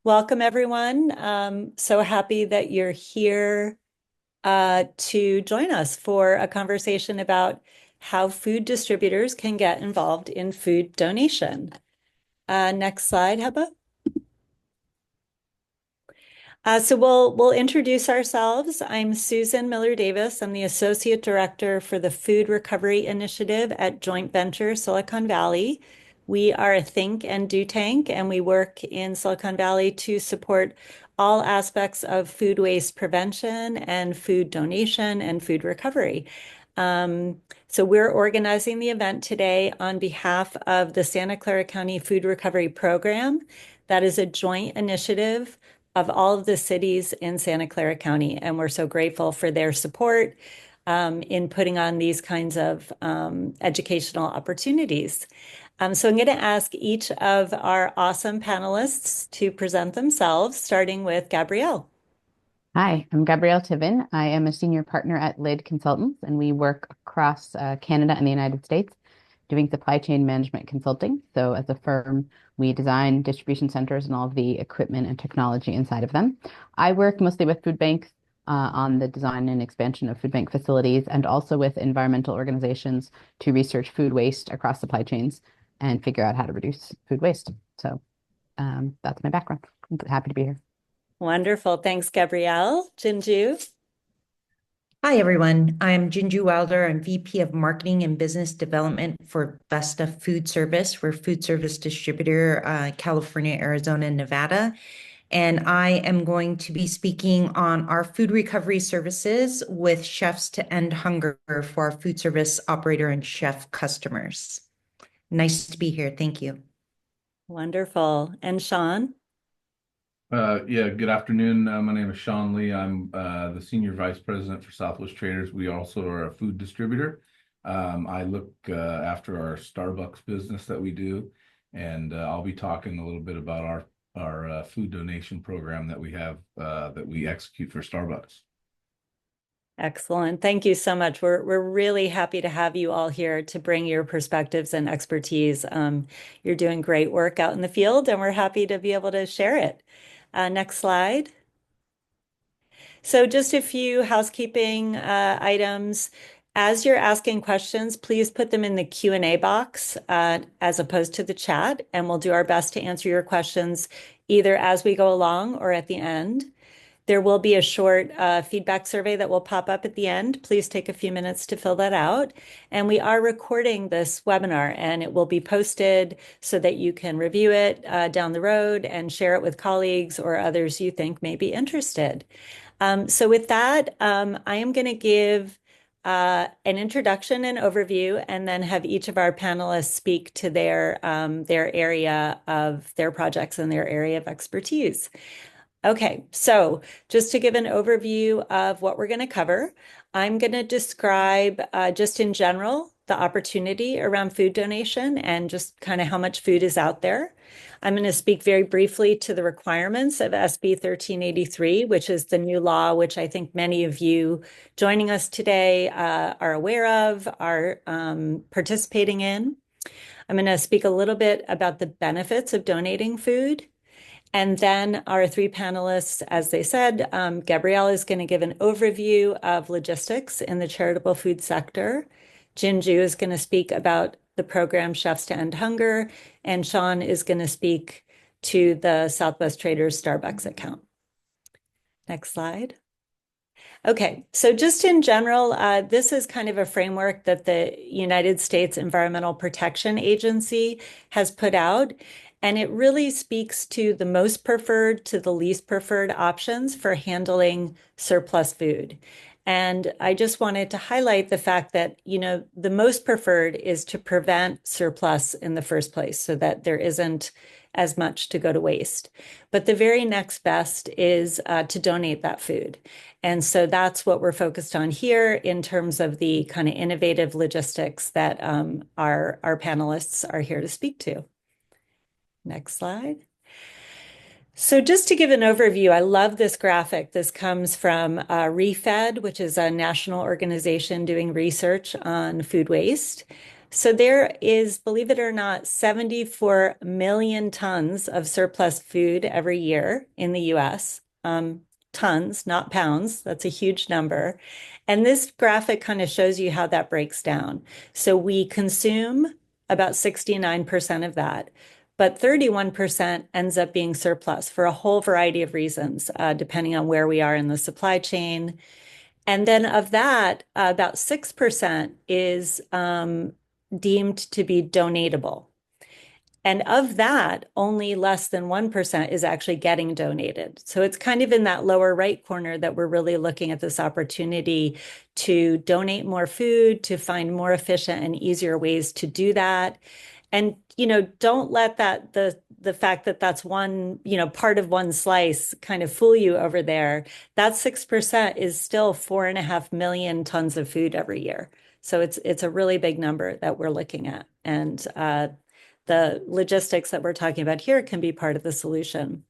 Welcome, everyone. So happy that you're here to join us for a conversation about how food distributors can get involved in food donation. Next slide, Heba. So we'll introduce ourselves. I'm Susan Miller Davis. I'm the Associate Director for the Food Recovery Initiative at Joint Venture Silicon Valley. We are a think and do tank, and we work in Silicon Valley to support all aspects of food waste prevention and food donation and food recovery. So we're organizing the event today on behalf of the Santa Clara County Food Recovery Program. That is a joint initiative of all of the cities in Santa Clara County, and we're so grateful for their support in putting on these kinds of educational opportunities. So I'm going to ask each of our awesome panelists to present themselves, starting with Gabrielle. Hi, I'm Gabrielle Tiven. I am a senior partner at Lid Consultants, and we work across Canada and the United States doing supply chain management consulting. So, as a firm, we design distribution centers and all of the equipment and technology inside of them. I work mostly with food banks on the design and expansion of food bank facilities and also with environmental organizations to research food waste across supply chains and figure out how to reduce food waste. So, that's my background. I'm happy to be here. Wonderful. Thanks, Gabrielle. Jin Ju. Hi, everyone. I'm Jin Ju Wilder. I'm VP of Marketing and Business Development for Vesta Foodservice. We're a food service distributor, California, Arizona, and Nevada. And I am going to be speaking on our food recovery services with Chefs to End Hunger for our food service operator and chef customers. Nice to be here. Thank you. Wonderful. And Shawn. Yeah, good afternoon. My name is Shawn Lee. I'm the Senior Vice President for Southwest Traders. We also are a food distributor. I look after our Starbucks business that we do, and I'll be talking a little bit about our food donation program that we have that we execute for Starbucks. Excellent. Thank you so much. We're really happy to have you all here to bring your perspectives and expertise. You're doing great work out in the field, and we're happy to be able to share it. Next slide. So just a few housekeeping items. As you're asking questions, please put them in the Q&A box as opposed to the chat, and we'll do our best to answer your questions either as we go along or at the end. There will be a short feedback survey that will pop up at the end. Please take a few minutes to fill that out. And we are recording this webinar, and it will be posted so that you can review it down the road and share it with colleagues or others you think may be interested. So with that, I am going to give an introduction and overview, and then have each of our panelists speak to their area of their projects and their area of expertise. Okay, so just to give an overview of what we're going to cover, I'm going to describe just in general the opportunity around food donation and just kind of how much food is out there. I'm going to speak very briefly to the requirements of SB 1383, which is the new law, which I think many of you joining us today are aware of, are participating in. I'm going to speak a little bit about the benefits of donating food. And then our three panelists, as they said, Gabrielle is going to give an overview of logistics in the charitable food sector. Jin Ju is going to speak about the program Chefs to End Hunger, and Shawn is going to speak to the Southwest Traders Starbucks account. Next slide. Okay, so just in general, this is kind of a framework that the United States Environmental Protection Agency has put out. And it really speaks to the most preferred to the least preferred options for handling surplus food. And I just wanted to highlight the fact that, the most preferred is to prevent surplus in the first place so that there isn't as much to go to waste. But the very next best is to donate that food. And so that's what we're focused on here in terms of the kind of innovative logistics that our panelists are here to speak to. Next slide. So just to give an overview, I love this graphic. This comes from ReFed, which is a national organization doing research on food waste. So there is, believe it or not, 74 million tons of surplus food every year in the US. Tons, not pounds. That's a huge number. And this graphic kind of shows you how that breaks down. So we consume about 69% of that, but 31% ends up being surplus for a whole variety of reasons, depending on where we are in the supply chain. And then of that, about 6% is deemed to be donatable. And of that, only less than 1% is actually getting donated. So it's kind of in that lower right corner that we're really looking at this opportunity to donate more food, to find more efficient and easier ways to do that. And, don't let the fact that that's one, part of one slice kind of fool you over there. That 6% is still 4.5 million tons of food every year. So it's a really big number that we're looking at. And the logistics that we're talking about here can be part of the solution.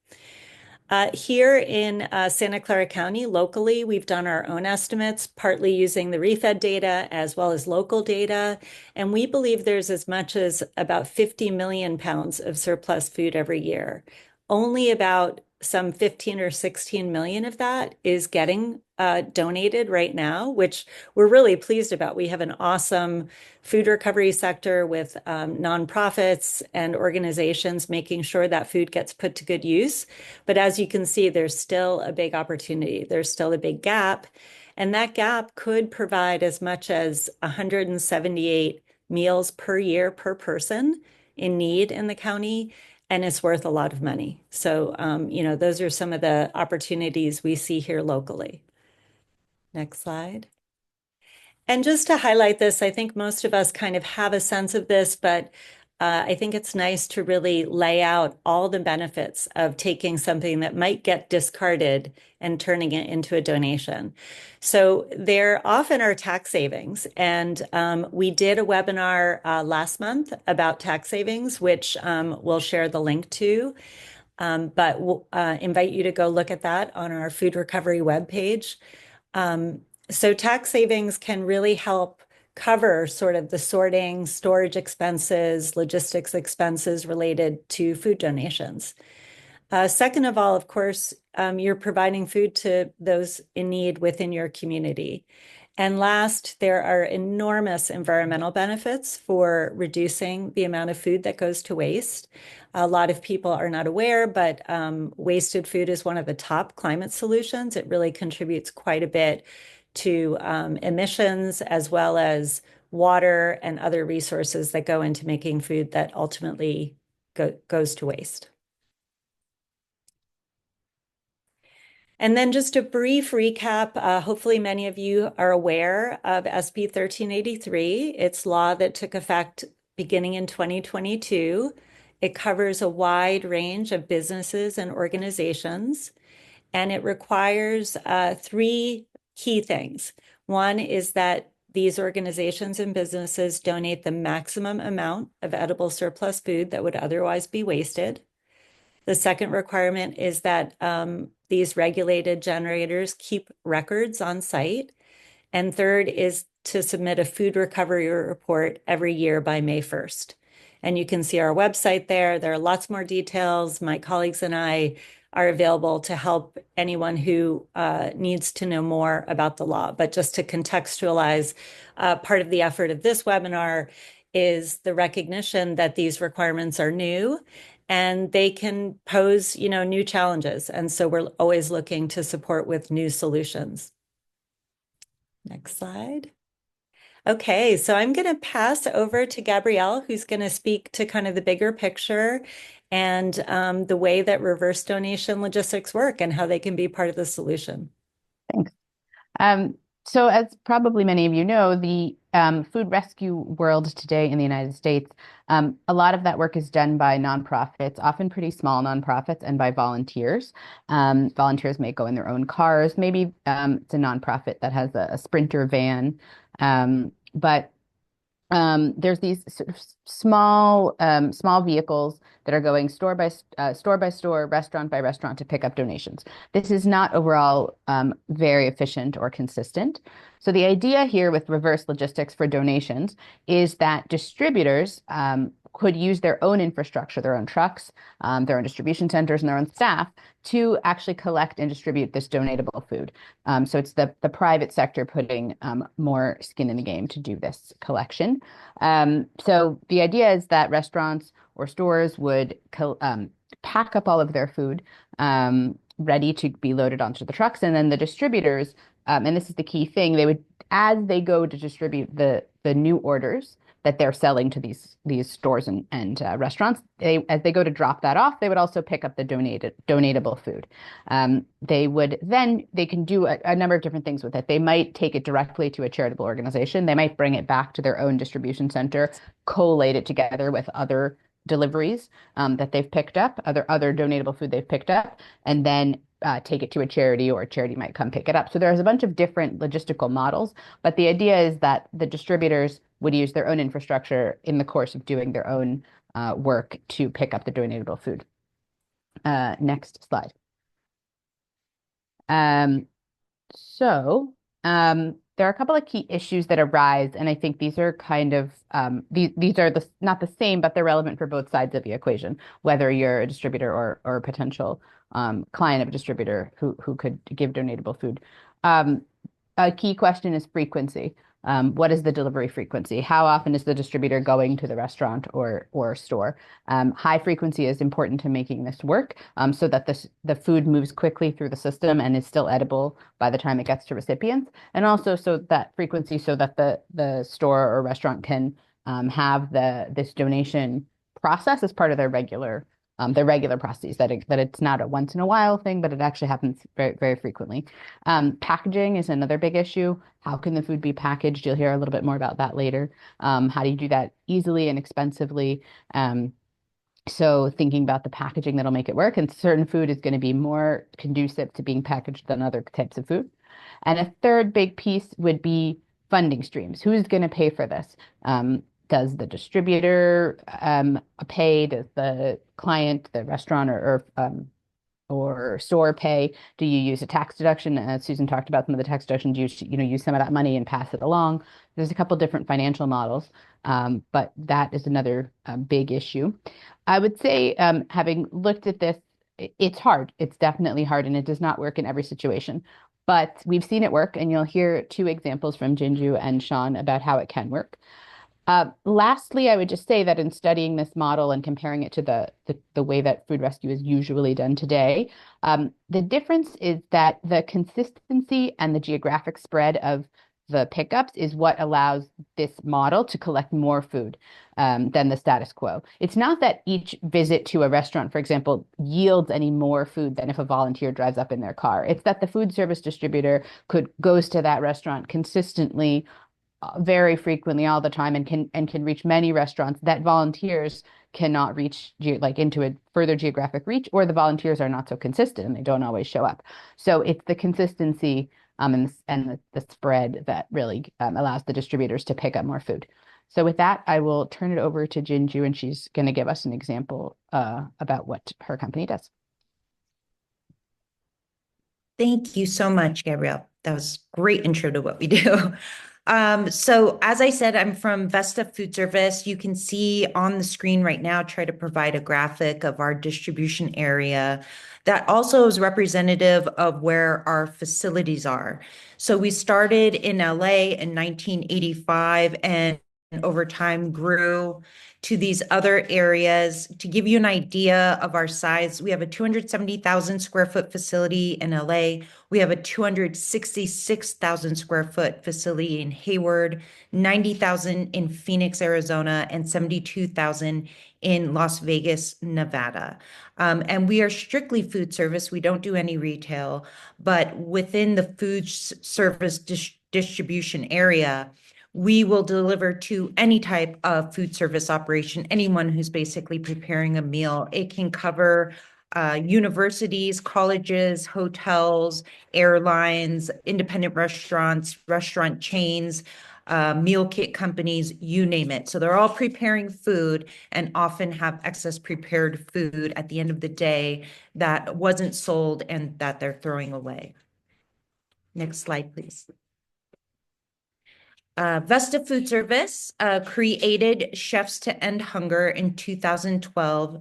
Here in Santa Clara County, locally, we've done our own estimates, partly using the refed data as well as local data. And we believe there's as much as about 50 million pounds of surplus food every year. Only about some 15 or 16 million of that is getting donated right now, which we're really pleased about. We have an awesome food recovery sector with nonprofits and organizations making sure that food gets put to good use. But as you can see, there's still a big opportunity. There's still a big gap. And that gap could provide as much as 178 meals per year per person in need in the county. And it's worth a lot of money. So, those are some of the opportunities we see here locally. Next slide. And just to highlight this, I think most of us kind of have a sense of this, but I think it's nice to really lay out all the benefits of taking something that might get discarded and turning it into a donation. So there often are tax savings. And we did a webinar last month about tax savings, which we'll share the link to. But we'll invite you to go look at that on our food recovery webpage. So tax savings can really help cover sort of the sorting, storage expenses, logistics expenses related to food donations. Second of all, of course, you're providing food to those in need within your community. And last, there are enormous environmental benefits for reducing the amount of food that goes to waste. A lot of people are not aware, but wasted food is one of the top climate solutions. It really contributes quite a bit to emissions as well as water and other resources that go into making food that ultimately goes to waste. And then just a brief recap, hopefully many of you are aware of SB 1383. It's law that took effect beginning in 2022. It covers a wide range of businesses and organizations, and it requires three key things. One is that these organizations and businesses donate the maximum amount of edible surplus food that would otherwise be wasted. The second requirement is that these regulated generators keep records on site. And third is to submit a food recovery report every year by May 1st. And you can see our website there. There are lots more details. My colleagues and I are available to help anyone who needs to know more about the law. But just to contextualize, part of the effort of this webinar is the recognition that these requirements are new and they can pose, new challenges. And so we're always looking to support with new solutions. Next slide. Okay, so I'm going to pass over to Gabrielle, who's going to speak to kind of the bigger picture and the way that reverse donation logistics work and how they can be part of the solution. Thanks. So as probably many of you know, the food rescue world today in the United States, a lot of that work is done by nonprofits, often pretty small nonprofits, and by volunteers. Volunteers may go in their own cars. Maybe it's a nonprofit that has a Sprinter van. But there's these sort of small vehicles that are going store by store, restaurant by restaurant to pick up donations. This is not overall very efficient or consistent. So the idea here with reverse logistics for donations is that distributors could use their own infrastructure, their own trucks, their own distribution centers, and their own staff to actually collect and distribute this donatable food. So it's the private sector putting more skin in the game to do this collection. So the idea is that restaurants or stores would pack up all of their food ready to be loaded onto the trucks, and then the distributors, and this is the key thing, they would, as they go to distribute the new orders that they're selling to these stores and restaurants, as they go to drop that off, they would also pick up the donatable food. They can do a number of different things with it. They might take it directly to a charitable organization. They might bring it back to their own distribution center, collate it together with other deliveries that they've picked up, other donatable food they've picked up, and then take it to a charity, or a charity might come pick it up. So there's a bunch of different logistical models, but the idea is that the distributors would use their own infrastructure in the course of doing their own work to pick up the donatable food. Next slide. There are a couple of key issues that arise, and I think these are kind of these are not the same, but they're relevant for both sides of the equation, whether you're a distributor or a potential client of a distributor who could give donatable food. A key question is frequency. What is the delivery frequency? How often is the distributor going to the restaurant or store? High frequency is important to making this work, so that the food moves quickly through the system and is still edible by the time it gets to recipients, and also so that frequency so that the store or restaurant can have this donation process as part of their regular processes, that it's not a once in a while thing, but it actually happens very, very frequently. Packaging is another big issue. How can the food be packaged? You'll hear a little bit more about that later. How do you do that easily and expensively? So thinking about the packaging that'll make it work, and certain food is going to be more conducive to being packaged than other types of food. And a third big piece would be funding streams. Who's going to pay for this? Does the distributor pay? Does the client, the restaurant or store pay? Do you use a tax deduction? As Susan talked about, some of the tax deductions, use some of that money and pass it along. There's a couple different financial models, but that is another big issue. I would say, having looked at this, it's hard. It's definitely hard, and it does not work in every situation. But we've seen it work, and you'll hear two examples from Jin Ju and Shawn about how it can work. Lastly, I would just say that in studying this model and comparing it to the way that food rescue is usually done today, the difference is that the consistency and the geographic spread of the pickups is what allows this model to collect more food than the status quo. It's not that each visit to a restaurant, for example, yields any more food than if a volunteer drives up in their car. It's that the food service distributor goes to that restaurant consistently, very frequently, all the time, and can reach many restaurants that volunteers cannot reach, like into a further geographic reach, or the volunteers are not so consistent and they don't always show up. So it's the consistency and the spread that really allows the distributors to pick up more food. So with that, I will turn it over to Jin Ju, and she's going to give us an example about what her company does. Thank you so much, Gabrielle. That was a great intro to what we do. So as I said, I'm from Vesta Foodservice. You can see on the screen right now, try to provide a graphic of our distribution area that also is representative of where our facilities are. So we started in LA in 1985 and over time grew to these other areas. To give you an idea of our size, we have a 270,000 square foot facility in LA. We have a 266,000 square foot facility in Hayward, 90,000 in Phoenix, Arizona, and 72,000 in Las Vegas, Nevada. And we are strictly food service. We don't do any retail, but within the food service distribution area, we will deliver to any type of food service operation, anyone who's basically preparing a meal. It can cover universities, colleges, hotels, airlines, independent restaurants, restaurant chains, meal kit companies, you name it. So they're all preparing food and often have excess prepared food at the end of the day that wasn't sold and that they're throwing away. Next slide, please. Vesta Foodservice created Chefs to End Hunger in 2012.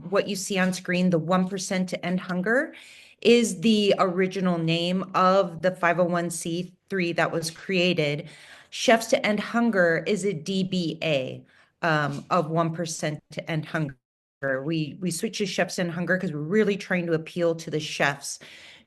What you see on screen, the 1% to End Hunger, is the original name of the 501c3 that was created. Chefs to End Hunger is a DBA of 1% to End Hunger. We switched to Chefs to End Hunger because we're really trying to appeal to the chefs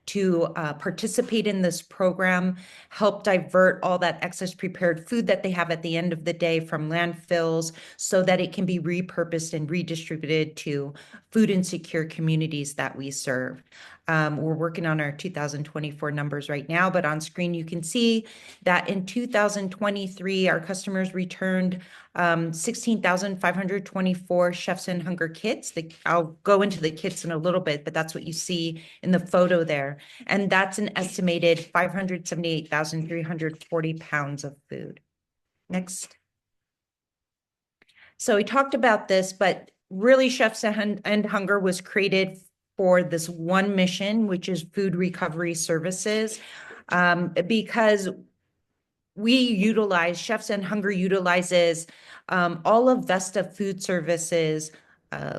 to participate in this program, help divert all that excess prepared food that they have at the end of the day from landfills so that it can be repurposed and redistributed to food insecure communities that we serve. We're working on our 2024 numbers right now, but on screen you can see that in 2023, our customers returned 16,524 Chefs in Hunger kits. I'll go into the kits in a little bit, but that's what you see in the photo there. And that's an estimated 578,340 pounds of food. Next. So we talked about this, but really Chefs End Hunger was created for this one mission, which is food recovery services, because Chefs End Hunger utilizes all of Vesta Foodservice's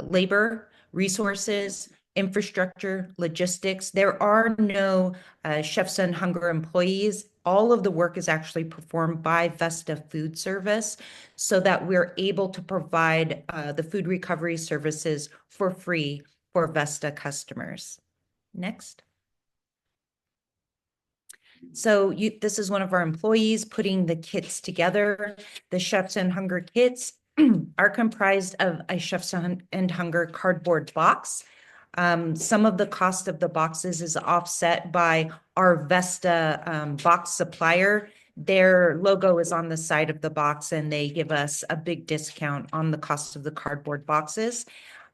labor, resources, infrastructure, logistics. There are no Chefs End Hunger employees. All of the work is actually performed by Vesta Foodservice so that we're able to provide the food recovery services for free for Vesta customers. Next. So this is one of our employees putting the kits together. The Chefs End Hunger kits are comprised of a Chefs End Hunger cardboard box. Some of the cost of the boxes is offset by our Vesta box supplier. Their logo is on the side of the box and they give us a big discount on the cost of the cardboard boxes.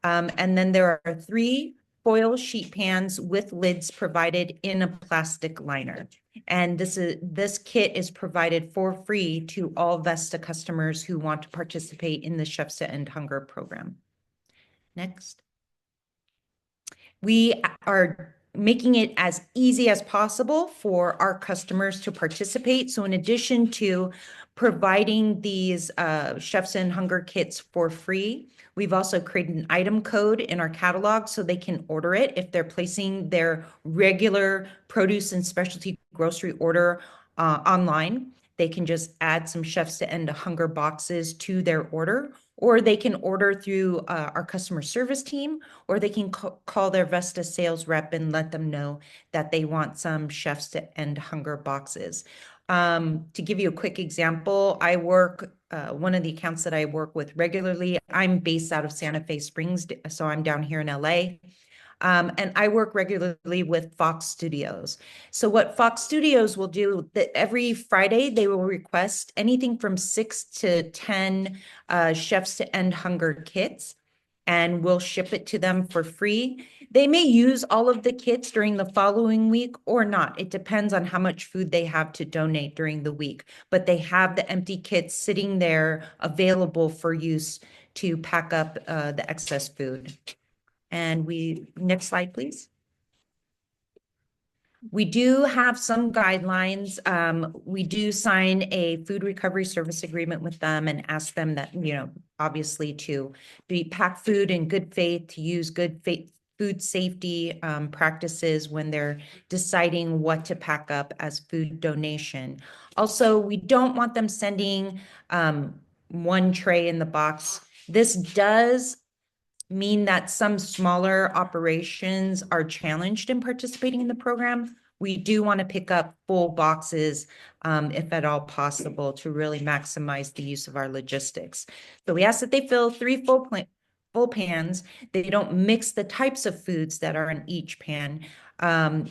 And then there are 3 foil sheet pans with lids provided in a plastic liner. And this kit is provided for free to all Vesta customers who want to participate in the Chefs to End Hunger program. Next. We are making it as easy as possible for our customers to participate. So in addition to providing these Chefs End Hunger kits for free, we've also created an item code in our catalog so they can order it if they're placing their regular produce and specialty grocery order online. They can just add some Chefs to End Hunger boxes to their order, or they can order through our customer service team, or they can call their Vesta sales rep and let them know that they want some Chefs to End Hunger boxes. To give you a quick example, I work, one of the accounts that I work with regularly, I'm based out of Santa Fe Springs, so I'm down here in LA. And I work regularly with Fox Studios. So what Fox Studios will do, that every Friday they will request anything from 6 to 10 Chefs to End Hunger kits, and we'll ship it to them for free. They may use all of the kits during the following week or not. It depends on how much food they have to donate during the week, but they have the empty kits sitting there available for use to pack up the excess food. And next slide, please. We do have some guidelines. We do sign a food recovery service agreement with them and ask them that, obviously to pack food in good faith, to use good faith food safety practices when they're deciding what to pack up as food donation. Also, we don't want them sending one tray in the box. This does mean that some smaller operations are challenged in participating in the program. We do want to pick up full boxes, if at all possible, to really maximize the use of our logistics. So we ask that they fill 3 full pans. They don't mix the types of foods that are in each pan. A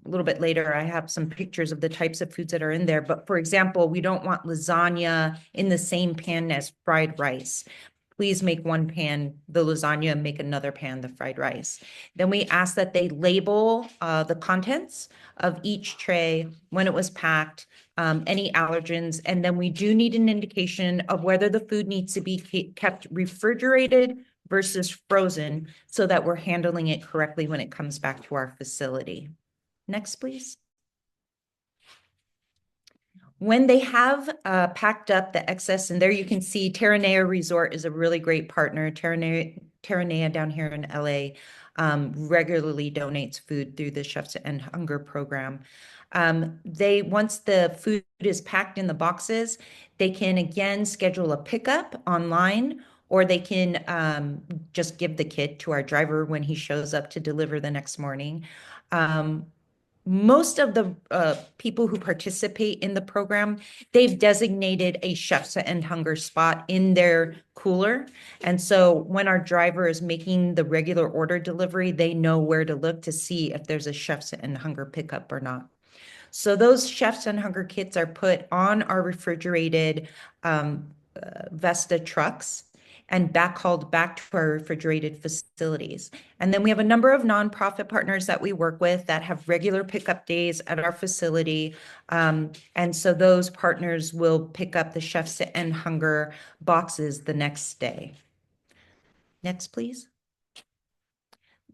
little bit later, I have some pictures of the types of foods that are in there. But for example, we don't want lasagna in the same pan as fried rice. please make one pan the lasagna and make another pan the fried rice. Then we ask that they label the contents of each tray, when it was packed, any allergens, and then we do need an indication of whether the food needs to be kept refrigerated versus frozen so that we're handling it correctly when it comes back to our facility. Next, please. When they have packed up the excess, and there you can see Terranea Resort is a really great partner. Terranea down here in LA regularly donates food through the Chefs to End Hunger program. Once the food is packed in the boxes, they can again schedule a pickup online, or they can just give the kit to our driver when he shows up to deliver the next morning. Most of the people who participate in the program, they've designated a Chefs to End Hunger spot in their cooler. And so when our driver is making the regular order delivery, they know where to look to see if there's a Chefs to End Hunger pickup or not. So those Chefs to End Hunger kits are put on our refrigerated Vesta trucks and backhauled back to our refrigerated facilities. And then we have a number of nonprofit partners that we work with that have regular pickup days at our facility. And so those partners will pick up the Chefs to End Hunger boxes the next day. Next, please.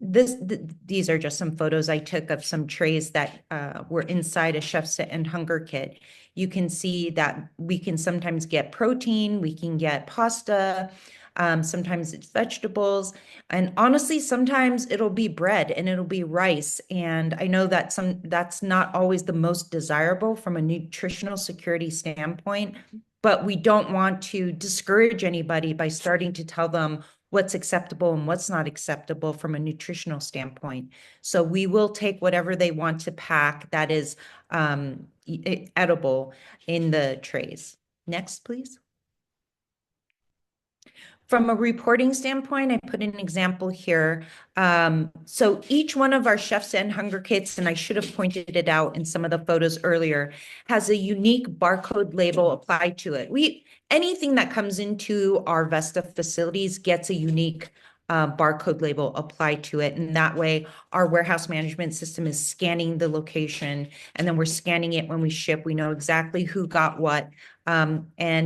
These are just some photos I took of some trays that were inside a Chefs to End Hunger kit. You can see that we can sometimes get protein, we can get pasta, sometimes it's vegetables, and honestly, sometimes it'll be bread and it'll be rice. And I know that that's not always the most desirable from a nutritional security standpoint, but we don't want to discourage anybody by starting to tell them what's acceptable and what's not acceptable from a nutritional standpoint. So we will take whatever they want to pack that is edible in the trays. Next, please. From a reporting standpoint, I put an example here. So each one of our Chefs to End Hunger kits, and I should have pointed it out in some of the photos earlier, has a unique barcode label applied to it. Anything that comes into our Vesta facilities gets a unique barcode label applied to it. And that way our warehouse management system is scanning the location, and then we're scanning it when we ship. We know exactly who got what. And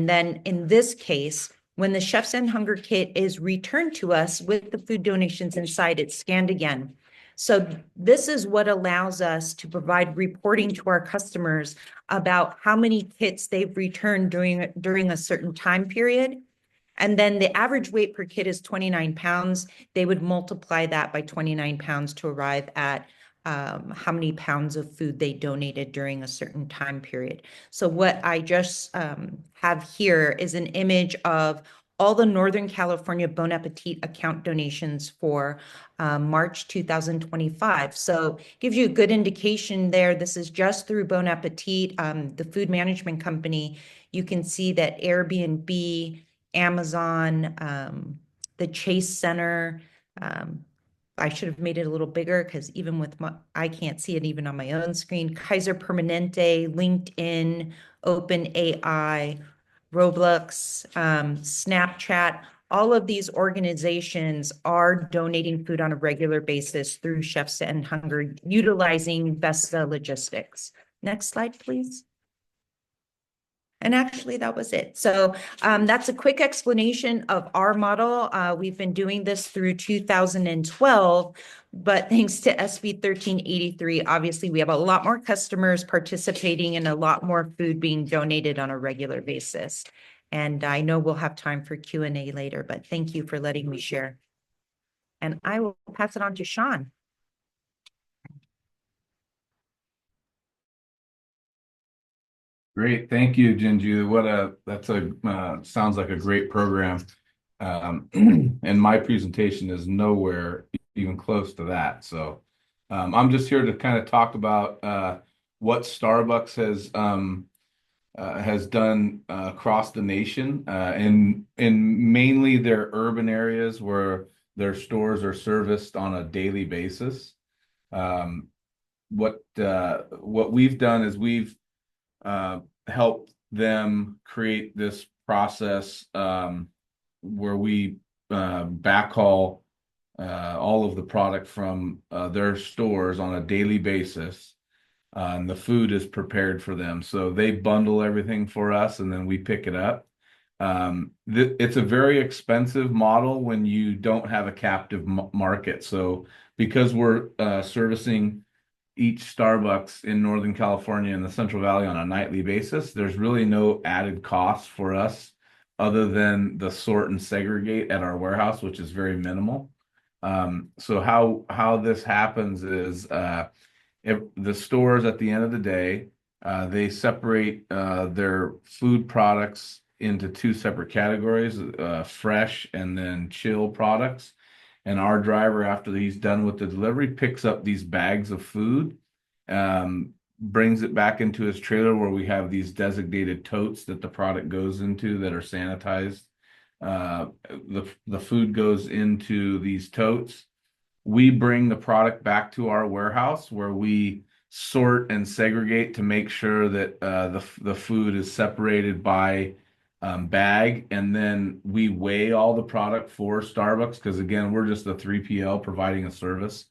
then in this case, when the Chefs End Hunger kit is returned to us with the food donations inside, it's scanned again. So this is what allows us to provide reporting to our customers about how many kits they've returned during a certain time period. And then the average weight per kit is 29 pounds. They would multiply that by 29 pounds to arrive at how many pounds of food they donated during a certain time period. So what I just have here is an image of all the Northern California Bon Appetit account donations for March 2025. So gives you a good indication there. This is just through Bon Appetit, the food management company. You can see that Airbnb, Amazon, the Chase Center, I should have made it a little bigger because even with I can't see it even on my own screen. Kaiser Permanente, LinkedIn, OpenAI, Roblox, Snapchat, all of these organizations are donating food on a regular basis through Chefs to End Hunger, utilizing Vesta logistics. Next slide, please. And actually, that was it. So that's a quick explanation of our model. We've been doing this through 2012, but thanks to SB 1383, obviously, we have a lot more customers participating and a lot more food being donated on a regular basis. And I know we'll have time for Q&A later, but thank you for letting me share. And I will pass it on to Shawn. Great, thank you, Jin Ju. Sounds like a great program. And my presentation is nowhere even close to that. So I'm just here to kind of talk about what Starbucks has done across the nation, in mainly their urban areas where their stores are serviced on a daily basis. What we've done is we've helped them create this process where we backhaul all of the product from their stores on a daily basis. And the food is prepared for them. So they bundle everything for us and then we pick it up. It's a very expensive model when you don't have a captive market. So because we're servicing each Starbucks in Northern California and the Central Valley on a nightly basis, there's really no added cost for us other than the sort and segregate at our warehouse, which is very minimal. So how this happens is if the stores at the end of the day, they separate their food products into two separate categories, fresh and then chill products. And our driver, after he's done with the delivery, picks up these bags of food, brings it back into his trailer where we have these designated totes that the product goes into that are sanitized. The food goes into these totes. We bring the product back to our warehouse where we sort and segregate to make sure that the food is separated by bag, and then we weigh all the product for Starbucks because again, we're just a 3PL providing a service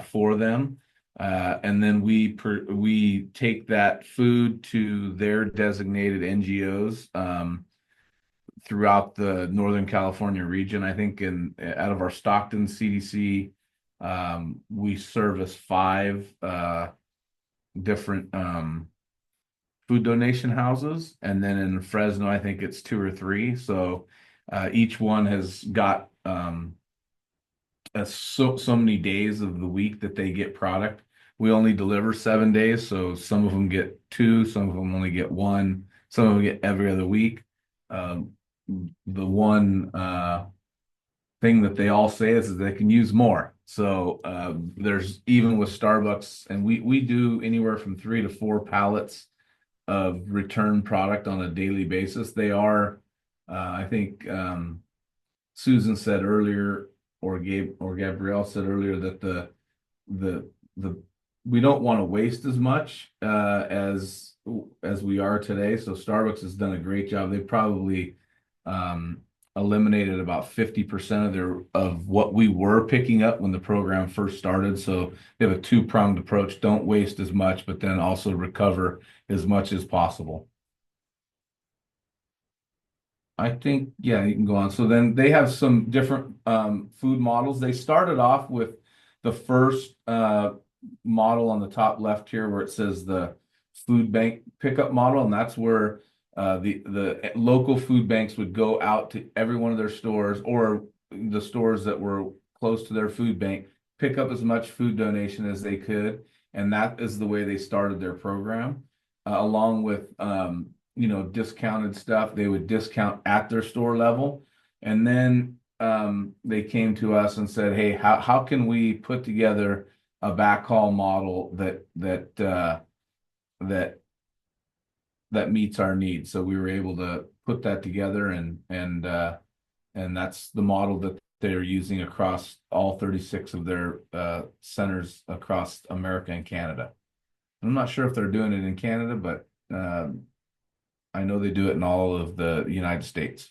for them. And then we take that food to their designated NGOs throughout the Northern California region. I think out of our Stockton CDC, we service 5 different food donation houses, and then in Fresno, I think it's 2 or 3. So each one has got so many days of the week that they get product. We only deliver 7 days, so some of them get 2, some of them only get 1, some of them get every other week. The one thing that they all say is they can use more. So there's even with Starbucks, and we do anywhere from 3 to 4 pallets of return product on a daily basis. They are, I think Susan said earlier, or Gabrielle said earlier that the we don't want to waste as much as we are today. So Starbucks has done a great job. They probably eliminated about 50% of what we were picking up when the program first started. So they have a 2-pronged approach: don't waste as much, but then also recover as much as possible. I think, yeah, you can go on. So then they have some different food models. They started off with the first model on the top left here where it says the food bank pickup model, and that's where the local food banks would go out to every one of their stores or the stores that were close to their food bank, pick up as much food donation as they could, and that is the way they started their program. Along with discounted stuff, they would discount at their store level, and then they came to us and said, "Hey, how can we put together a backhaul model that meets our needs?" So we were able to put that together, and that's the model that they're using across all 36 of their centers across America and Canada. I'm not sure if they're doing it in Canada, but I know they do it in all of the United States.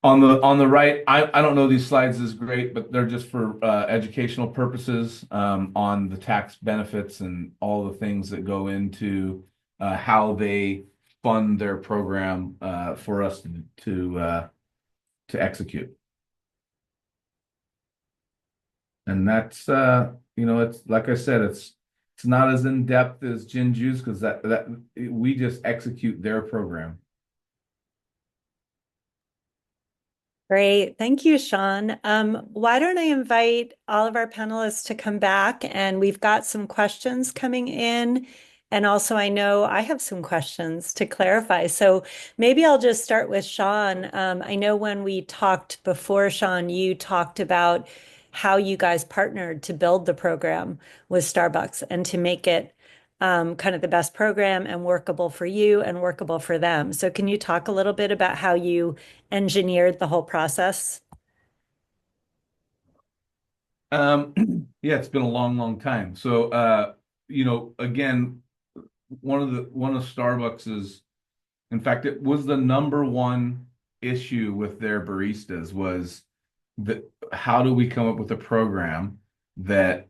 On the right, I don't know these slides is great, but they're just for educational purposes on the tax benefits and all the things that go into how they fund their program for us to execute. And that's it's like I said, it's not as in depth as Jin Ju's because that we just execute their program. Great. Thank you, Shawn. Why don't I invite all of our panelists to come back, and we've got some questions coming in. And also, I know I have some questions to clarify. So maybe I'll just start with Shawn. I know when we talked before, Shawn, you talked about how you guys partnered to build the program with Starbucks and to make it kind of the best program and workable for you and workable for them. So can you talk a little bit about how you engineered the whole process? Yeah, it's been a long time. So again, one of Starbucks's, in fact, it was the #1 issue with their baristas was that how do we come up with a program that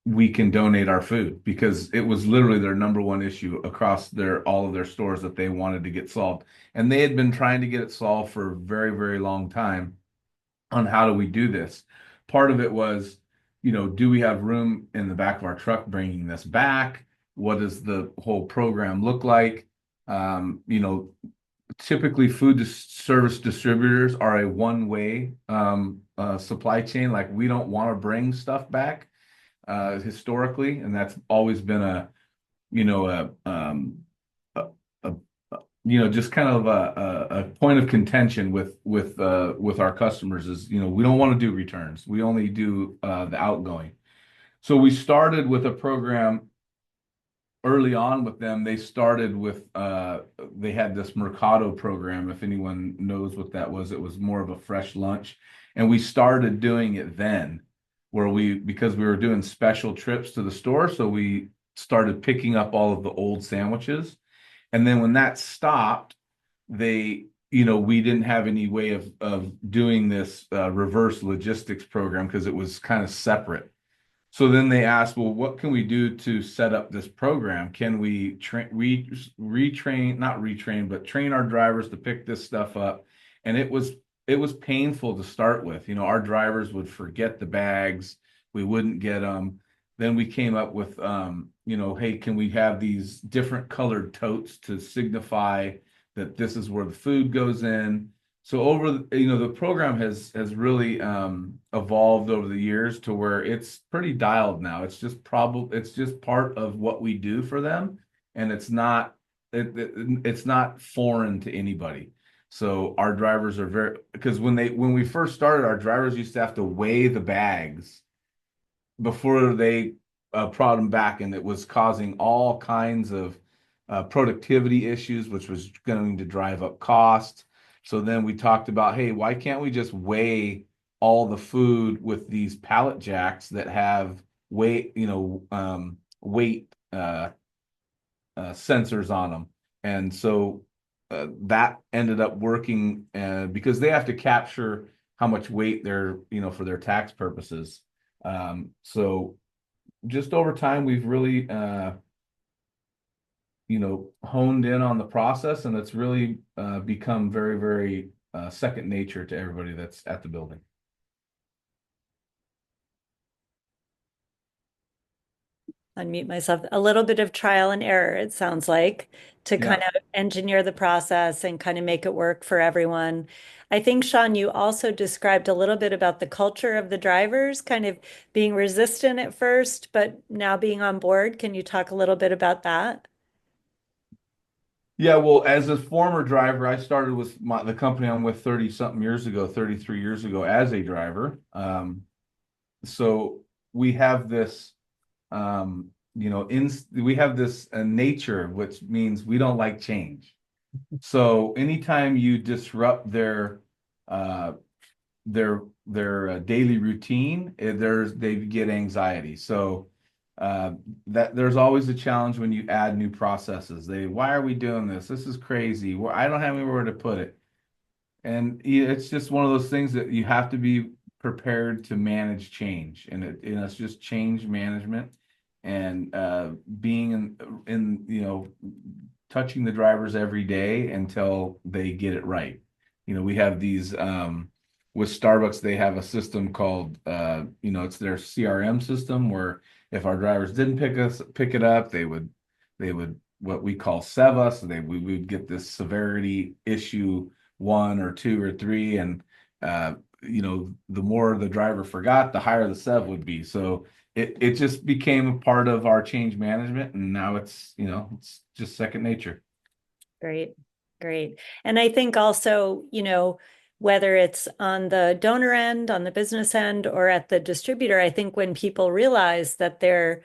we can donate our food, because it was literally their number one issue across all of their stores that they wanted to get solved. And they had been trying to get it solved for a very, very long time on how do we do this. Part of it was, do we have room in the back of our truck bringing this back? What does the whole program look like? Typically service distributors are a one-way supply chain. Like, we don't want to bring stuff back historically, and that's always been a you know a, a, just kind of a point of contention with our customers is, we don't want to do returns. We only do the outgoing. So we started with a program early on with them. They started with they had this Mercado program. If anyone knows what that was, it was more of a fresh lunch, and we started doing it then, where because we were doing special trips to the store, so we started picking up all of the old sandwiches. And then when that stopped, we didn't have any way of doing this reverse logistics program because it was kind of separate. So then they asked, well, what can we do to set up this program? Can we retrain, not retrain, but train our drivers to pick this stuff up? And it was painful to start with. Our drivers would forget the bags. We wouldn't get them. Then we came up with, hey, can we have these different colored totes to signify that this is where the food goes in? So the program has really evolved over the years to where it's pretty dialed now. It's just part of what we do for them, and it's not foreign to anybody. So our drivers are because when we first started, our drivers used to have to weigh the bags before they brought them back, and it was causing all kinds of productivity issues, which was going to drive up costs. So then we talked about, hey, why can't we just weigh all the food with these pallet jacks that have weight sensors on them? And so that ended up working because they have to capture how much weight they're, for their tax purposes. So just over time, we've really, honed in on the process, and it's really become very, very second nature to everybody that's at the building. Unmute myself. A little bit of trial and error, it sounds like, to kind of engineer the process and kind of make it work for everyone. I think, Shawn, you also described a little bit about the culture of the drivers kind of being resistant at first, but now being on board. Can you talk a little bit about that? Yeah, well, as a former driver, I started with the company I'm with 30-something years ago, 33 years ago, as a driver. So we have this, we have this nature, which means we don't like change. So anytime you disrupt their daily routine, they get anxiety. So that there's always a challenge when you add new processes. Why are we doing this? This is crazy. I don't have anywhere to put it. And it's just one of those things that you have to be prepared to manage change. And it's just change management, and being in touching the drivers every day until they get it right. We have these with Starbucks, they have a system called it's their CRM system, where if our drivers didn't pick it up, they would what we call SEV us. We would get this severity issue 1 or 2 or 3, and the more the driver forgot, the higher the SEV would be. So it just became a part of our change management, and now it's just second nature. Great. And I think also, whether it's on the donor end, on the business end, or at the distributor, I think when people realize that they're,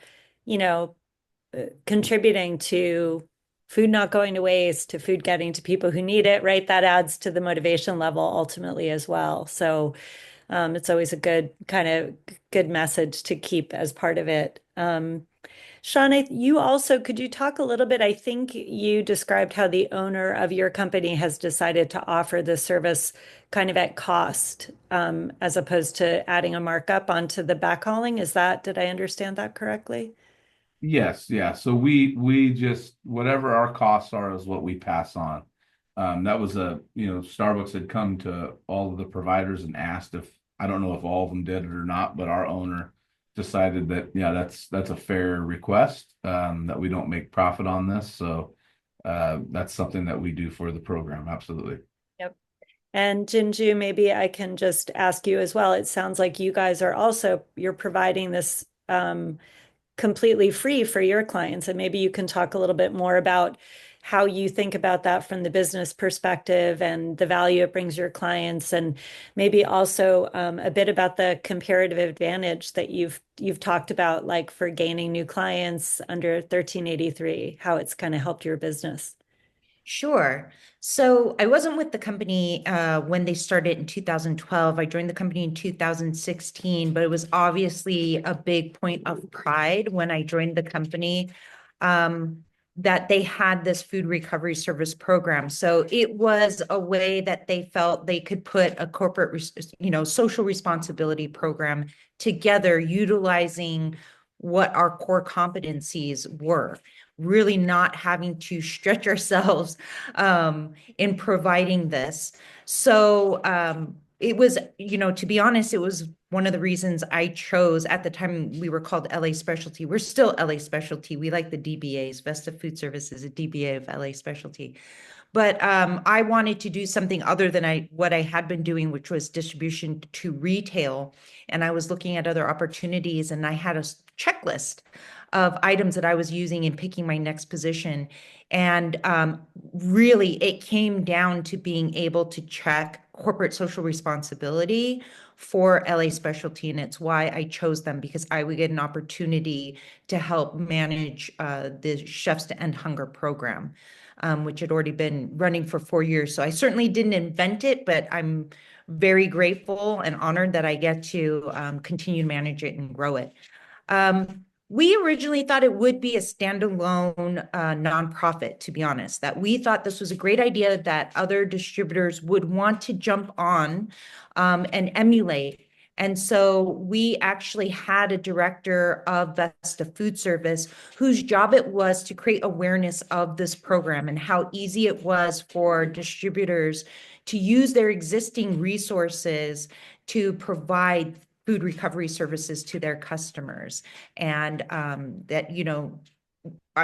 contributing to food not going to waste, to food getting to people who need it, right, that adds to the motivation level ultimately as well. So it's always a good message to keep as part of it. Shawn, you also, could you talk a little bit? I think you described how the owner of your company has decided to offer the service kind of at cost, as opposed to adding a markup onto the backhauling. Did I understand that correctly? Yes, yeah. So we just whatever our costs are is what we pass on. That was Starbucks had come to all of the providers and asked if I don't know if all of them did it or not, but our owner decided that yeah, that's a fair request, that we don't make profit on this. So that's something that we do for the program. Absolutely. Yep. And Jin Ju, maybe I can just ask you as well. It sounds like you guys are also, you're providing this completely free for your clients. And maybe you can talk a little bit more about how you think about that from the business perspective and the value it brings your clients, and maybe also a bit about the comparative advantage that you've talked about, like for gaining new clients under 1383, how it's kind of helped your business. Sure. So I wasn't with the company when they started in 2012. I joined the company in 2016, but it was obviously a big point of pride when I joined the company, that they had this food recovery service program. So it was a way that they felt they could put a corporate, social responsibility program together, utilizing what our core competencies were, really not having to stretch ourselves in providing this. So it was, to be honest, it was one of the reasons I chose. At the time, we were called LA Specialty. We're still LA Specialty. We like the DBAs. Vesta Foodservice is a DBA of LA Specialty. But I wanted to do something other than what I had been doing, which was distribution to retail. And I was looking at other opportunities, and I had a checklist of items that I was using in picking my next position. And really, it came down to being able to check corporate social responsibility for LA Specialty. And it's why I chose them, because I would get an opportunity to help manage the Chefs to End Hunger program, which had already been running for 4 years. So I certainly didn't invent it, but I'm very grateful and honored that I get to continue to manage it and grow it. We originally thought it would be a standalone nonprofit, to be honest, that we thought this was a great idea that other distributors would want to jump on and emulate. And so we actually had a director of Vesta Foodservice whose job it was to create awareness of this program and how easy it was for distributors to use their existing resources to provide food recovery services to their customers. And that,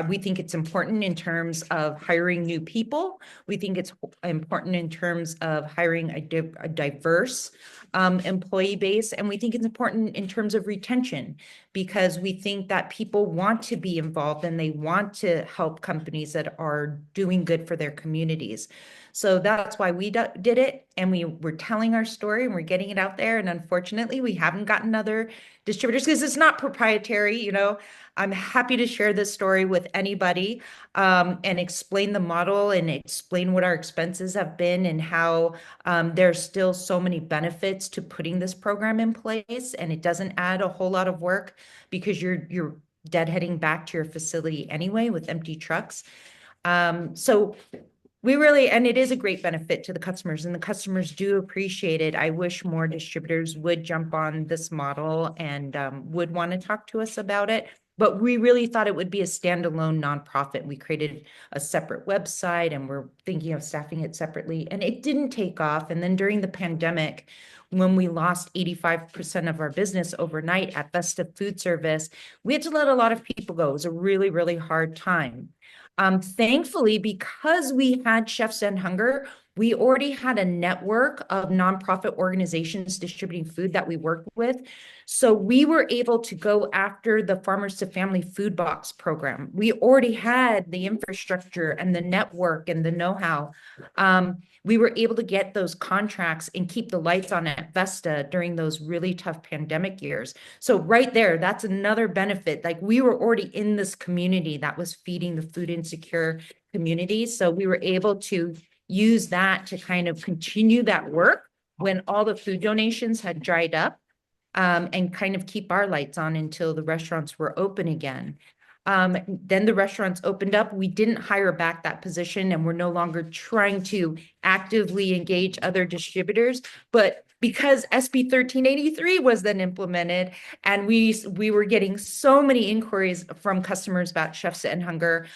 we think it's important in terms of hiring new people. We think it's important in terms of hiring a diverse employee base. And we think it's important in terms of retention, because we think that people want to be involved and they want to help companies that are doing good for their communities. So that's why we did it. And we were telling our story and we're getting it out there. And unfortunately, we haven't gotten other distributors because it's not proprietary. I'm happy to share this story with anybody and explain the model and explain what our expenses have been and how there's still so many benefits to putting this program in place. And it doesn't add a whole lot of work because you're deadheading back to your facility anyway with empty trucks. So and it is a great benefit to the customers, and the customers do appreciate it. I wish more distributors would jump on this model and would want to talk to us about it. But we really thought it would be a standalone nonprofit. We created a separate website and we're thinking of staffing it separately, and it didn't take off. And then during the pandemic, when we lost 85% of our business overnight at Vesta Foodservice, we had to let a lot of people go. It was a really, really hard time. Thankfully, because we had Chefs End Hunger, we already had a network of nonprofit organizations distributing food that we worked with. So we were able to go after the Farmers to Family Food Box program. We already had the infrastructure and the network and the know-how. We were able to get those contracts and keep the lights on at Vesta during those really tough pandemic years. So right there, that's another benefit. Like, we were already in this community that was feeding the food insecure communities. So we were able to use that to kind of continue that work when all the food donations had dried up, and kind of keep our lights on until the restaurants were open again. Then the restaurants opened up. We didn't hire back that position, and we're no longer trying to actively engage other distributors. But because SB 1383 was then implemented, and we were getting so many inquiries from customers about Chefs and Hunger,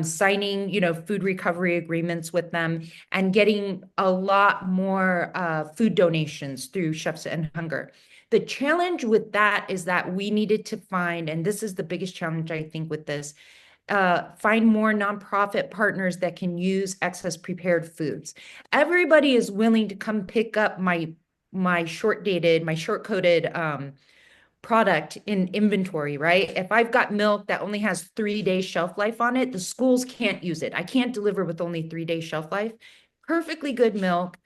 signing, food recovery agreements with them, and getting a lot more food donations through Chefs and Hunger. The challenge with that is that we needed to find, and this is the biggest challenge I think with this, find more nonprofit partners that can use excess prepared foods. Everybody is willing to come pick up my short-coded product in inventory, right? If I've got milk that only has 3 days shelf life on it, the schools can't use it. I can't deliver with only 3 days shelf life. Perfectly good milk.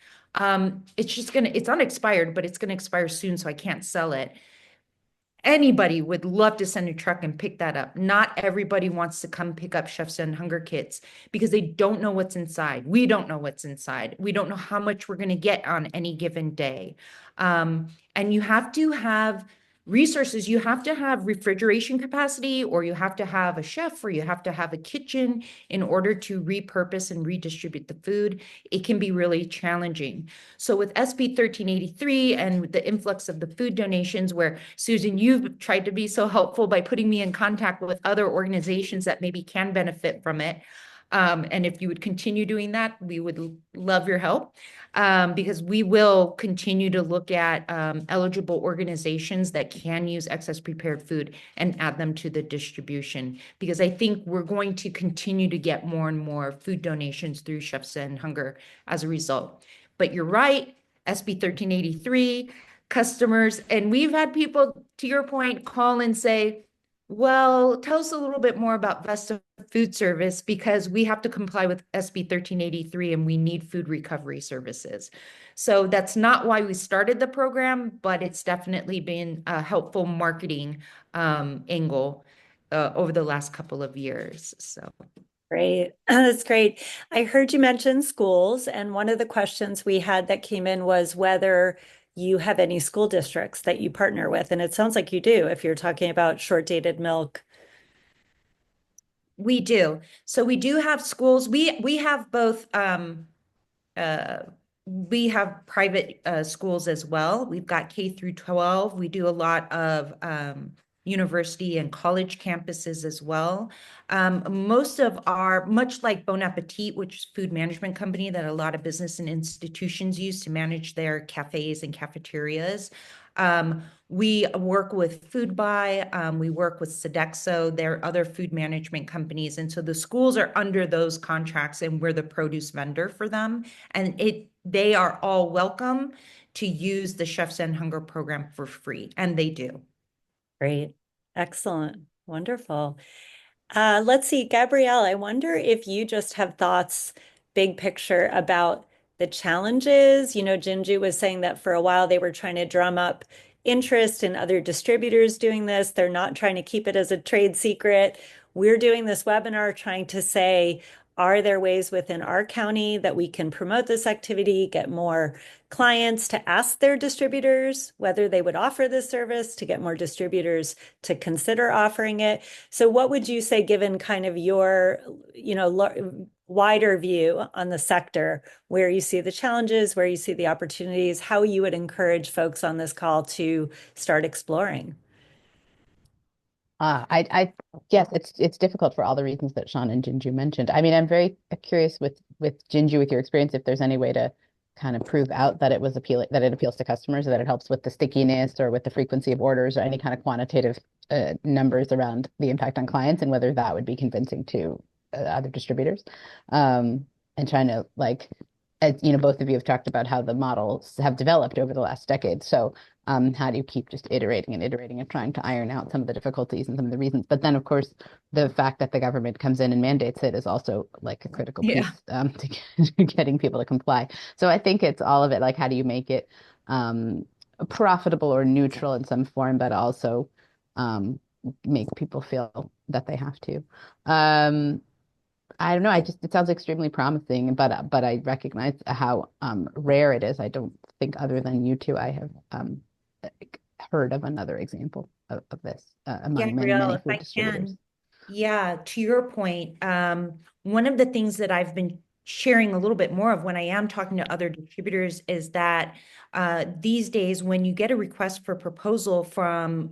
It's unexpired, but it's gonna expire soon, so I can't sell it. Anybody would love to send a truck and pick that up. Not everybody wants to come pick up Chefs and Hunger kits because they don't know what's inside. We don't know what's inside. We don't know how much we're going to get on any given day. And you have to have resources. You have to have refrigeration capacity, or you have to have a chef, or you have to have a kitchen in order to repurpose and redistribute the food. It can be really challenging. So with SB 1383 and the influx of the food donations, where Susan, you've tried to be so helpful by putting me in contact with other organizations that maybe can benefit from it. And if you would continue doing that, we would love your help, because we will continue to look at eligible organizations that can use excess prepared food and add them to the distribution, because I think we're going to continue to get more and more food donations through Chefs and Hunger as a result. But you're right, SB 1383, customers, and we've had people, to your point, call and say, well, tell us a little bit more about Vesta Foodservice, because we have to comply with SB 1383 and we need food recovery services. So that's not why we started the program, but it's definitely been a helpful marketing angle over the last couple of years. So. Great. That's great. I heard you mention schools, and one of the questions we had that came in was whether you have any school districts that you partner with. And it sounds like you do if you're talking about short-dated milk. We do. So we do have schools. We have both we have private schools as well. We've got K through 12. We do a lot of university and college campuses as well. Most of our, much like Bon Appetit, which is a food management company that a lot of business and institutions use to manage their cafes and cafeterias, we work with Food Buy, we work with Sodexo, they're other food management companies. And so the schools are under those contracts, and we're the produce vendor for them. And they are all welcome to use the Chefs and Hunger program for free, and they do. Great. Excellent. Wonderful. Let's see, Gabrielle, I wonder if you just have thoughts, big picture, about the challenges. Jin Ju was saying that for a while they were trying to drum up interest in other distributors doing this. They're not trying to keep it as a trade secret. We're doing this webinar trying to say, are there ways within our county that we can promote this activity, get more clients to ask their distributors whether they would offer this service, to get more distributors to consider offering it? So what would you say, given kind of your, wider view on the sector, where you see the challenges, where you see the opportunities, how you would encourage folks on this call to start exploring? Yes, it's difficult for all the reasons that Shawn and Jin Ju mentioned. I mean, I'm very curious with Jin Ju, with your experience, if there's any way to kind of prove out that it was that it appeals to customers, or that it helps with the stickiness or with the frequency of orders, or any kind of quantitative numbers around the impact on clients, and whether that would be convincing to other distributors. And trying to, as both of you have talked about how the models have developed over the last decade. So how do you keep just iterating and trying to iron out some of the difficulties and some of the reasons? But then, of course, the fact that the government comes in and mandates it is also like a critical piece to getting people to comply. So I think it's all of it. Like, how do you make it profitable or neutral in some form, but also make people feel that they have to? I don't know. It sounds extremely promising, but I recognize how rare it is. I don't think, other than you two, I have heard of another example of this among many Gabrielle, food distributors. Yeah, to your point, one of the things that I've been sharing a little bit more of when I am talking to other distributors is that these days, when you get a request for proposal from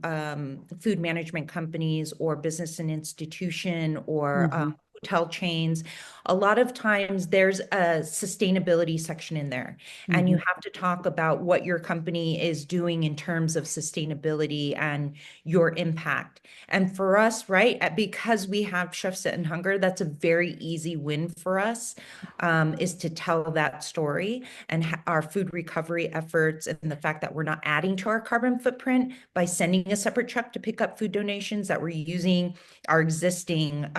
food management companies or business and institution or hotel chains, a lot of times there's a sustainability section in there, and you have to talk about what your company is doing in terms of sustainability and your impact. And for us, right, because we have Chefs Sit and Hunger, that's a very easy win for us, is to tell that story and our food recovery efforts and the fact that we're not adding to our carbon footprint by sending a separate truck to pick up food donations, that we're using our existing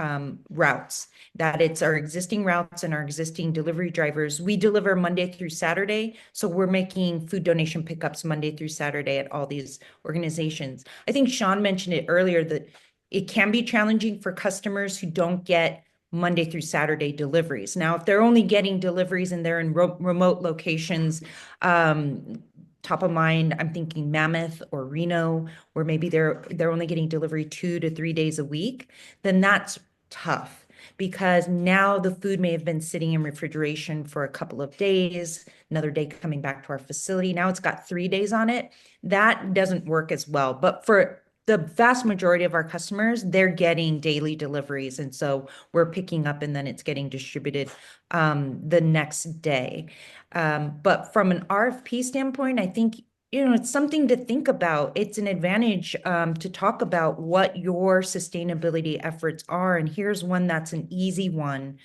routes, that it's our existing routes and our existing delivery drivers. We deliver Monday through Saturday, so we're making food donation pickups Monday through Saturday at all these organizations. I think Shawn mentioned it earlier that it can be challenging for customers who don't get Monday through Saturday deliveries. Now, if they're only getting deliveries and they're in remote locations, top of mind, I'm thinking Mammoth or Reno, where maybe they're only getting delivery 2 to 3 days a week, then that's tough because now the food may have been sitting in refrigeration for a couple of days, another day coming back to our facility. Now it's got 3 days on it. That doesn't work as well. But for the vast majority of our customers, they're getting daily deliveries. And so we're picking up and then it's getting distributed the next day. But from an RFP standpoint, I think, it's something to think about. It's an advantage to talk about what your sustainability efforts are. And here's one that's an easy one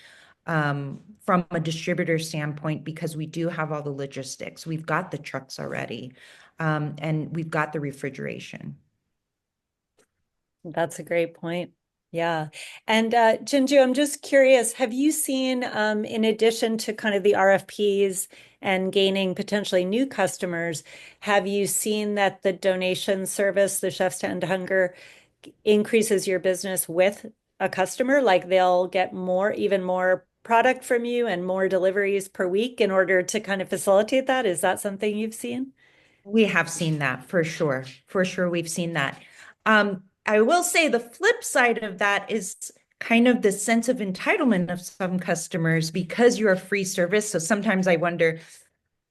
from a distributor standpoint, because we do have all the logistics. We've got the trucks already, and we've got the refrigeration. That's a great point. Yeah. And Jin Ju, I'm just curious, have you seen, in addition to kind of the RFPs and gaining potentially new customers, have you seen that the donation service, the Chefs to End Hunger, increases your business with a customer? Like they'll get even more product from you and more deliveries per week in order to kind of facilitate that? Is that something you've seen? We have seen that for sure. For sure, we've seen that. I will say the flip side of that is kind of the sense of entitlement of some customers because you're a free service. So sometimes I wonder,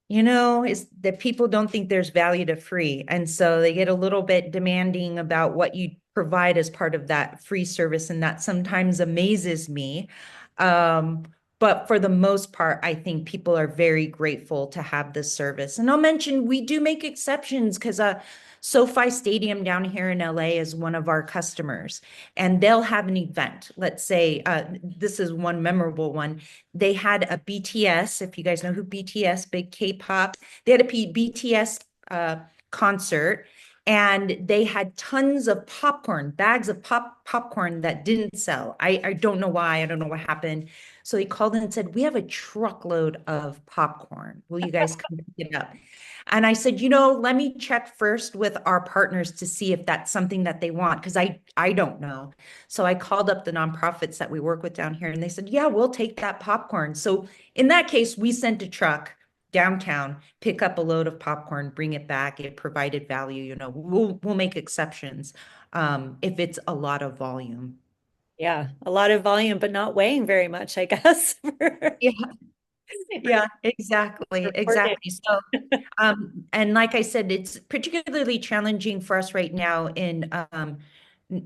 is that people don't think there's value to free. And so they get a little bit demanding about what you provide as part of that free service. And that sometimes amazes me. But for the most part, I think people are very grateful to have this service. And I'll mention we do make exceptions because SoFi Stadium down here in LA is one of our customers, and they'll have an event. Let's say this is one memorable one. They had a BTS, if you guys know who BTS, big K-pop, they had a BTS concert. And they had tons of popcorn, bags of popcorn that didn't sell. I don't know why. I don't know what happened. So he called in and said, we have a truckload of popcorn. Will you guys come pick it up? And I said, let me check first with our partners to see if that's something that they want, because I don't know. So I called up the nonprofits that we work with down here, and they said, yeah, we'll take that popcorn. So in that case, we sent a truck downtown, pick up a load of popcorn, bring it back. It provided value. We'll make exceptions if it's a lot of volume. Yeah, a lot of volume, but not weighing very much, I guess. Yeah, yeah, exactly. So, and like I said, it's particularly challenging for us right now in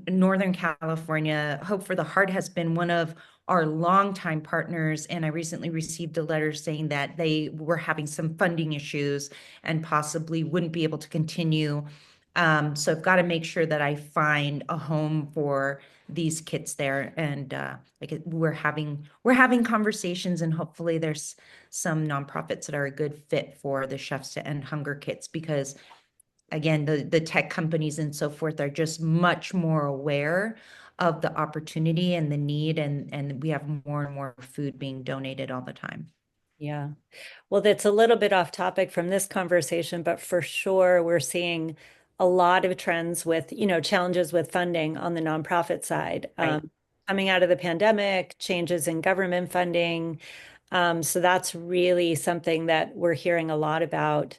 Northern California. Hope for the Heart has been one of our longtime partners, and I recently received a letter saying that they were having some funding issues and possibly wouldn't be able to continue. So I've got to make sure that I find a home for these kits there, and we're having conversations, and hopefully there's some nonprofits that are a good fit for the Chefs to End Hunger kits, because again, the tech companies and so forth are just much more aware of the opportunity and the need, and we have more and more food being donated all the time. Yeah. Well, that's a little bit off topic from this conversation, but for sure we're seeing a lot of trends with, challenges with funding on the nonprofit side. Right. Coming out of the pandemic, changes in government funding. So that's really something that we're hearing a lot about.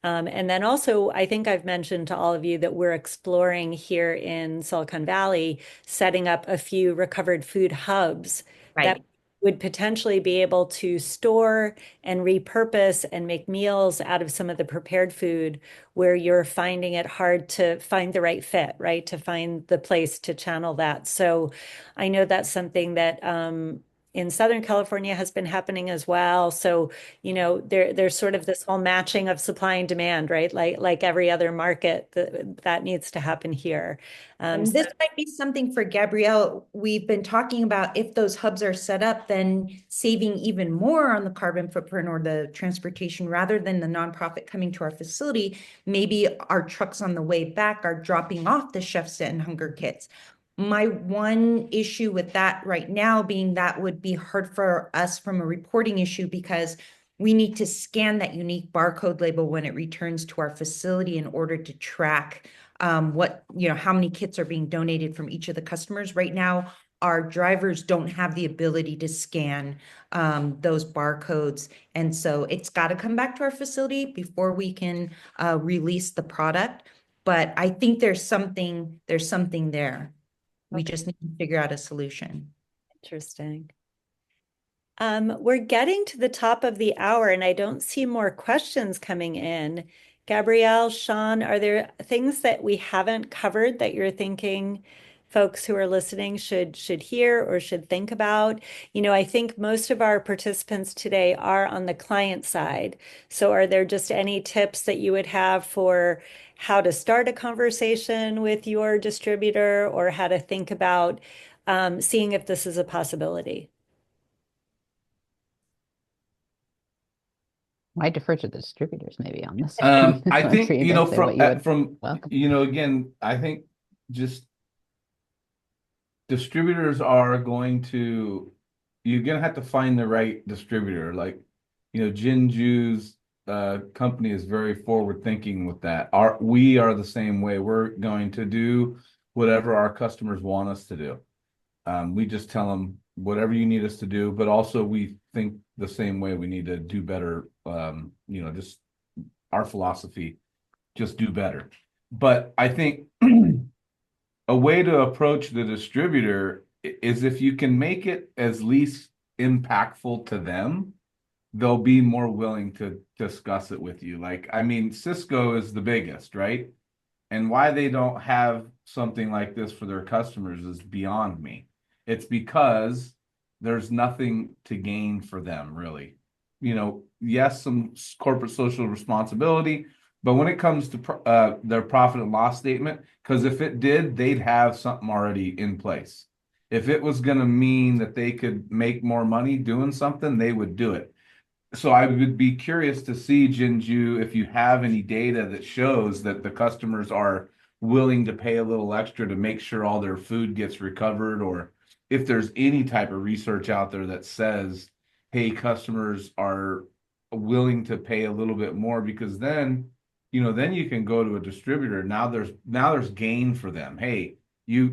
And then also, I think I've mentioned to all of you that we're exploring here in Silicon Valley, setting up a few recovered food hubs that Right. would potentially be able to store and repurpose and make meals out of some of the prepared food where you're finding it hard to find the right fit, right? To find the place to channel that. So I know that's something that in Southern California has been happening as well. So, there's sort of this whole matching of supply and demand, right? Like every other market that needs to happen here. And this might be something for Gabrielle. We've been talking about if those hubs are set up, then saving even more on the carbon footprint or the transportation rather than the nonprofit coming to our facility. Maybe our trucks on the way back are dropping off the chefs and hunger kits. My one issue with that right now being that would be hard for us from a reporting issue because we need to scan that unique barcode label when it returns to our facility in order to track how many kits are being donated from each of the customers. Right now, our drivers don't have the ability to scan those barcodes. And so it's got to come back to our facility before we can release the product. But I think there's something there. We just need to figure out a solution. Interesting. We're getting to the top of the hour and I don't see more questions coming in. Gabrielle, Shawn, are there things that we haven't covered that you're thinking folks who are listening should hear or should think about? I think most of our participants today are on the client side. So are there just any tips that you would have for how to start a conversation with your distributor or how to think about seeing if this is a possibility? I defer to the distributors maybe on this. I think, For you to say what you would from, welcome. again, I think just distributors are you're going to have to find the right distributor. Like, Jin Ju's company is very forward thinking with that. We are the same way. We're going to do whatever our customers want us to do. We just tell them whatever you need us to do, but also we think the same way. We need to do better. Just our philosophy, just do better. But I think a way to approach the distributor is if you can make it as least impactful to them, they'll be more willing to discuss it with you. Like, I mean, Cisco is the biggest, right? And why they don't have something like this for their customers is beyond me. It's because there's nothing to gain for them, really. Yes, some corporate social responsibility, but when it comes to their profit and loss statement, because if it did, they'd have something already in place. If it was going to mean that they could make more money doing something, they would do it. So I would be curious to see, Jin Ju, if you have any data that shows that the customers are willing to pay a little extra to make sure all their food gets recovered, or if there's any type of research out there that says, hey, customers are willing to pay a little bit more, because then you can go to a distributor. Now there's gain for them. Hey, you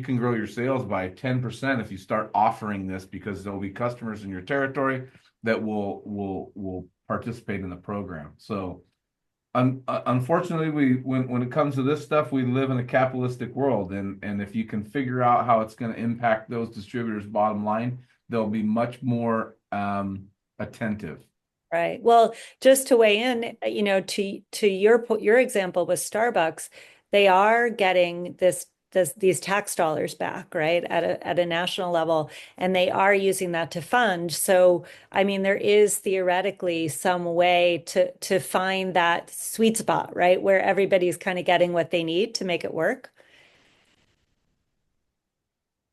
can grow your sales by 10% if you start offering this, because there'll be customers in your territory that will participate in the program. So unfortunately, when it comes to this stuff, we live in a capitalistic world, and if you can figure out how it's going to impact those distributors' bottom line, they'll be much more attentive. Right. Well, just to weigh in, to your example with Starbucks, they are getting these tax dollars back, right, at a national level, and they are using that to fund. So, I mean, there is theoretically some way to find that sweet spot, right, where everybody's kind of getting what they need to make it work.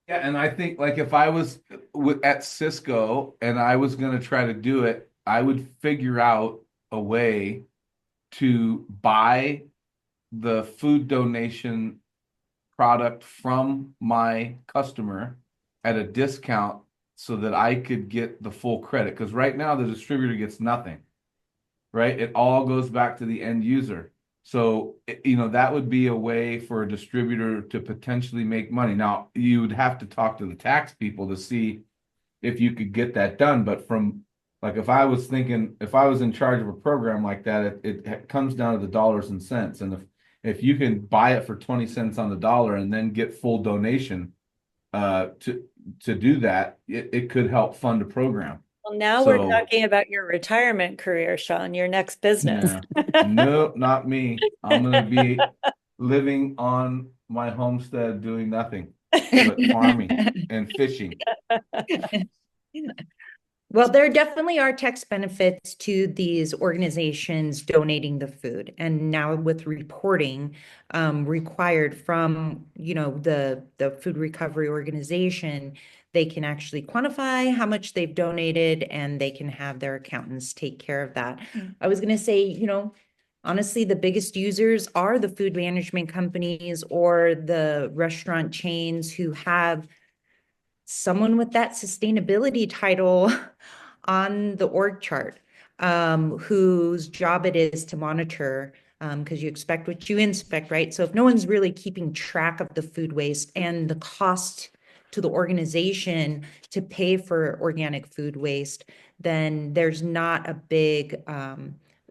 Yeah, and I think, like, if I was at Cisco and I was going to try to do it, I would figure out a way to buy the food donation product from my customer at a discount so that I could get the full credit. Because right now the distributor gets nothing, right? It all goes back to the end user. So, that would be a way for a distributor to potentially make money. Now, you would have to talk to the tax people to see if you could get that done. But from Like if I was in charge of a program like that, it comes down to the dollars and cents. And if you can buy it for 20 cents on the dollar and then get full donation to do that, it could help fund a program. Well, now we're So talking about your retirement career, Shawn, your next business. yeah, no, not me. I'm gonna be living on my homestead doing nothing but farming and fishing. Well, there definitely are tax benefits to these organizations donating the food. And now with reporting required from, the food recovery organization, they can actually quantify how much they've donated and they can have their accountants take care of that. I was going to say, honestly, the biggest users are the food management companies or the restaurant chains who have someone with that sustainability title on the org chart, whose job it is to monitor, because you expect what you inspect, right? So if no one's really keeping track of the food waste and the cost to the organization to pay for organic food waste, then there's not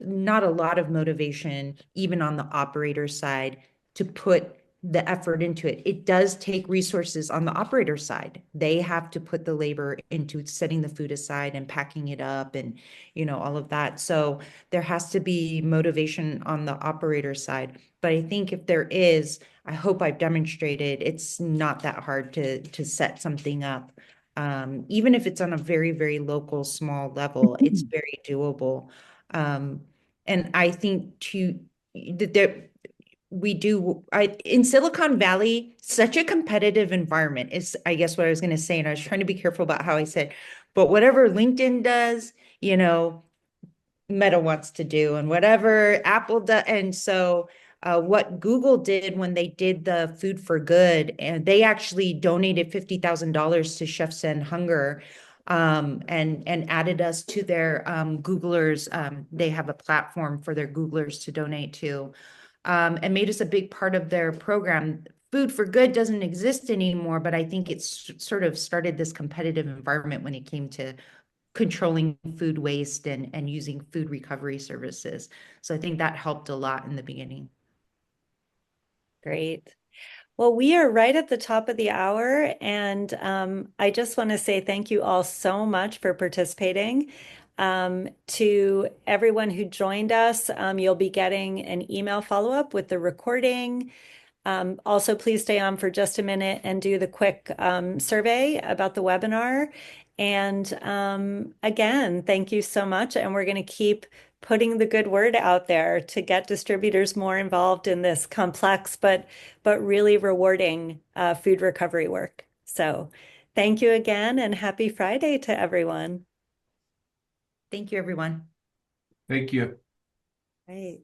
not a lot of motivation, even on the operator side, to put the effort into it. It does take resources on the operator side. They have to put the labor into setting the food aside and packing it up and, all of that. So there has to be motivation on the operator side. But I think if there is, I hope I've demonstrated it's not that hard to set something up. Even if it's on a very, very local, small level, it's very doable. And I think that in Silicon Valley, such a competitive environment is, I guess, what I was going to say. And I was trying to be careful about how I said, but whatever LinkedIn does, Meta wants to do, and whatever Apple does. And so what Google did when they did the Food for Good, and they actually donated $50,000 to Chefs End Hunger, and added us to their Googlers. They have a platform for their Googlers to donate to, and made us a big part of their program. Food for Good doesn't exist anymore, but I think it's sort of started this competitive environment when it came to controlling food waste and using food recovery services. So I think that helped a lot in the beginning. Great. Well, we are right at the top of the hour, and I just want to say thank you all so much for participating. To everyone who joined us, you'll be getting an email follow-up with the recording. Also, please stay on for just a minute and do the quick survey about the webinar. And again, thank you so much. And we're going to keep putting the good word out there to get distributors more involved in this complex but really rewarding food recovery work. So thank you again, and happy Friday to everyone. Thank you, everyone. Thank you. Right.